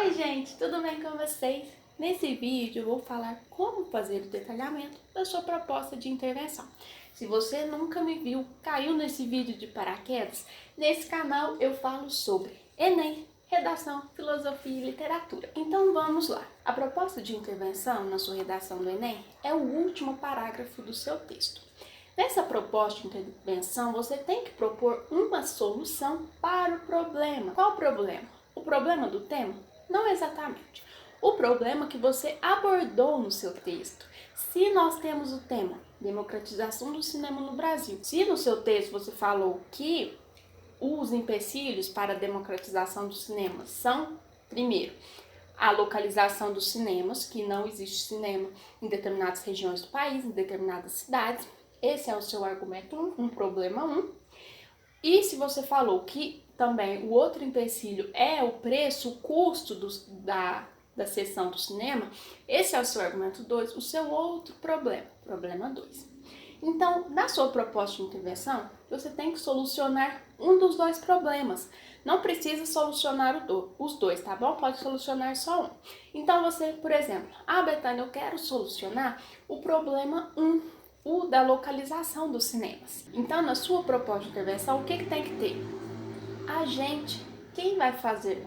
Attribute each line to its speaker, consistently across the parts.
Speaker 1: Oi gente, tudo bem com vocês? Nesse vídeo eu vou falar como fazer o detalhamento da sua proposta de intervenção. Se você nunca me viu, caiu nesse vídeo de paraquedas, nesse canal eu falo sobre Enem, redação, filosofia e literatura. Então vamos lá. A proposta de intervenção na sua redação do Enem é o último parágrafo do seu texto. Nessa proposta de intervenção, você tem que propor uma solução para o problema. Qual o problema? O problema do tema? Não exatamente. O problema que você abordou no seu texto. Se nós temos o tema democratização do cinema no Brasil, se no seu texto você falou que os empecilhos para a democratização do cinema são, primeiro, a localização dos cinemas, que não existe cinema em determinadas regiões do país, em determinadas cidades. Esse é o seu argumento 1, um problema 1. E se você falou que também o outro empecilho é o preço, o custo da sessão do cinema, esse é o seu argumento 2, o seu outro problema 2. Então, na sua proposta de intervenção, você tem que solucionar um dos dois problemas. Não precisa solucionar os dois, tá bom? Pode solucionar só um. Então, você, por exemplo, Betânia, eu quero solucionar o problema 1, o da localização dos cinemas. Então, na sua proposta de intervenção, o que tem que ter? Agente. Quem vai fazer?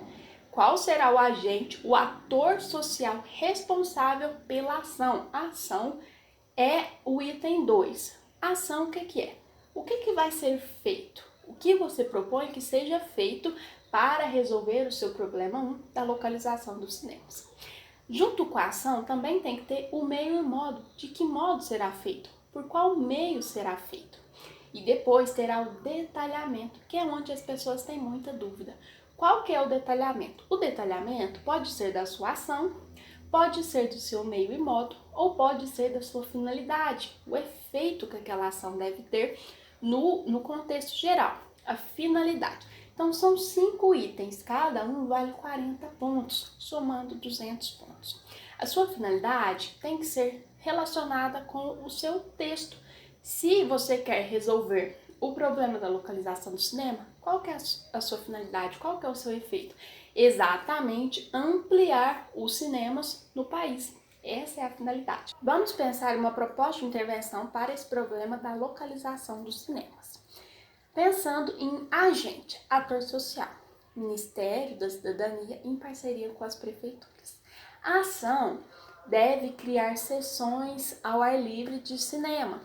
Speaker 1: Qual será o agente, o ator social responsável pela ação? A ação é o item 2. Ação, o que é? O que vai ser feito? O que você propõe que seja feito para resolver o seu problema 1 da localização dos cinemas? Junto com a ação, também tem que ter o meio e o modo. De que modo será feito? Por qual meio será feito? E depois terá o detalhamento, que é onde as pessoas têm muita dúvida. Qual que é o detalhamento? O detalhamento pode ser da sua ação, pode ser do seu meio e modo, ou pode ser da sua finalidade, o efeito que aquela ação deve ter no contexto geral, a finalidade. Então, são 5 itens, cada um vale 40 pontos, somando 200 pontos. A sua finalidade tem que ser relacionada com o seu texto. Se você quer resolver o problema da localização do cinema, qual que é a sua finalidade? Qual que é o seu efeito? Exatamente ampliar os cinemas no país. Essa é a finalidade. Vamos pensar em uma proposta de intervenção para esse problema da localização dos cinemas. Pensando em agente, ator social, Ministério da Cidadania em parceria com as prefeituras. A ação deve criar sessões ao ar livre de cinema.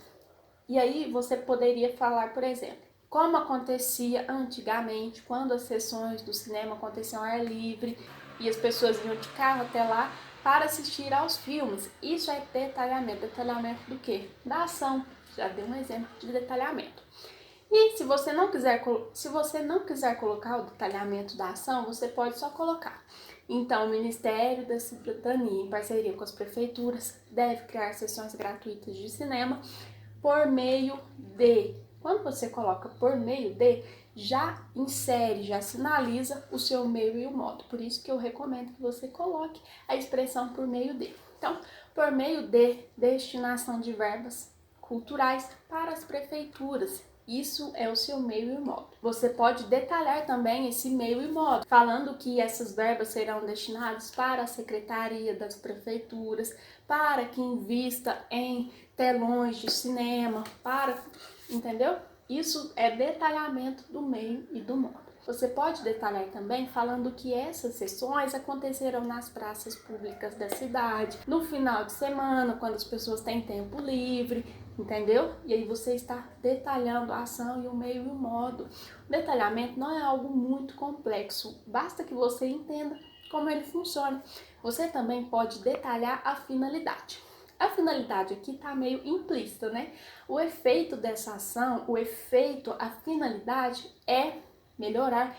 Speaker 1: E aí você poderia falar, por exemplo, como acontecia antigamente, quando as sessões do cinema aconteciam ao ar livre e as pessoas iam de carro até lá para assistir aos filmes. Isso é detalhamento. Detalhamento do quê? Da ação. Já dei um exemplo de detalhamento. E se você não quiser colocar o detalhamento da ação, você pode só colocar. Então, o Ministério da Cidadania, em parceria com as prefeituras, deve criar sessões gratuitas de cinema por meio de. Quando você coloca por meio de, já insere, já sinaliza o seu meio e o modo. Por isso que eu recomendo que você coloque a expressão por meio de. Então, por meio de destinação de verbas culturais para as prefeituras. Isso é o seu meio e modo. Você pode detalhar também esse meio e modo, falando que essas verbas serão destinadas para a secretaria das prefeituras, para que invista em telões de cinema, entendeu? Isso é detalhamento do meio e do modo. Você pode detalhar também falando que essas sessões acontecerão nas praças públicas da cidade, no final de semana, quando as pessoas têm tempo livre, entendeu? E aí você está detalhando a ação e o meio e o modo. O detalhamento não é algo muito complexo, basta que você entenda como ele funciona. Você também pode detalhar a finalidade. A finalidade aqui está meio implícita, né? O efeito dessa ação, a finalidade é melhorar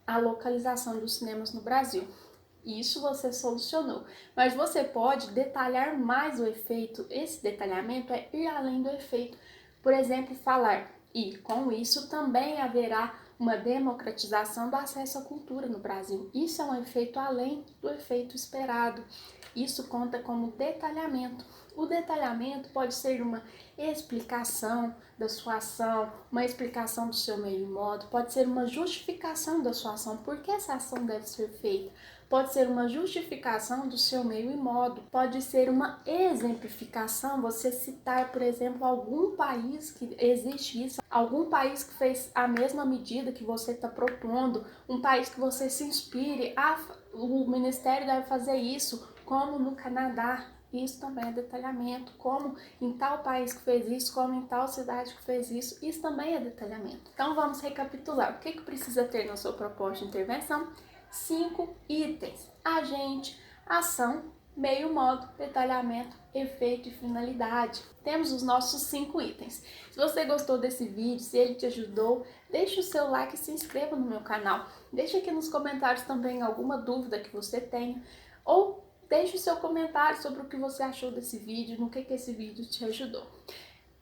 Speaker 1: a localização dos cinemas no Brasil. Isso você solucionou, mas você pode detalhar mais o efeito. Esse detalhamento é ir além do efeito. Por exemplo, falar, e com isso também haverá uma democratização do acesso à cultura no Brasil. Isso é um efeito além do efeito esperado. Isso conta como detalhamento. O detalhamento pode ser uma explicação da sua ação, uma explicação do seu meio e modo, pode ser uma justificação da sua ação. Por que essa ação deve ser feita? pode ser uma justificação do seu meio e modo, pode ser uma exemplificação, você citar, por exemplo, algum país que existe isso, algum país que fez a mesma medida que você está propondo, um país que você se inspire, o Ministério deve fazer isso, como no Canadá. Isso também é detalhamento, como em tal país que fez isso, como em tal cidade que fez isso também é detalhamento. Então vamos recapitular. O que precisa ter na sua proposta de intervenção? 5 itens: agente, ação, meio, modo, detalhamento, efeito e finalidade. Temos os nossos 5 itens. Se você gostou desse vídeo, se ele te ajudou, deixe o seu like e se inscreva no meu canal. Deixe aqui nos comentários também alguma dúvida que você tenha, ou deixe o seu comentário sobre o que você achou desse vídeo, no que esse vídeo te ajudou.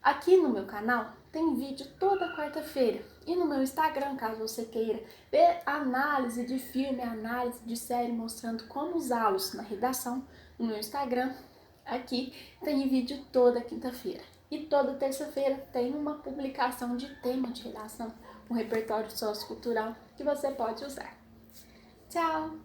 Speaker 1: Aqui no meu canal tem vídeo toda quarta-feira e no meu Instagram, caso você queira ver análise de filme, análise de série, mostrando como usá-los na redação, no meu Instagram, aqui tem vídeo toda quinta-feira. E toda terça-feira tem uma publicação de tema de redação, um repertório sociocultural que você pode usar. Tchau!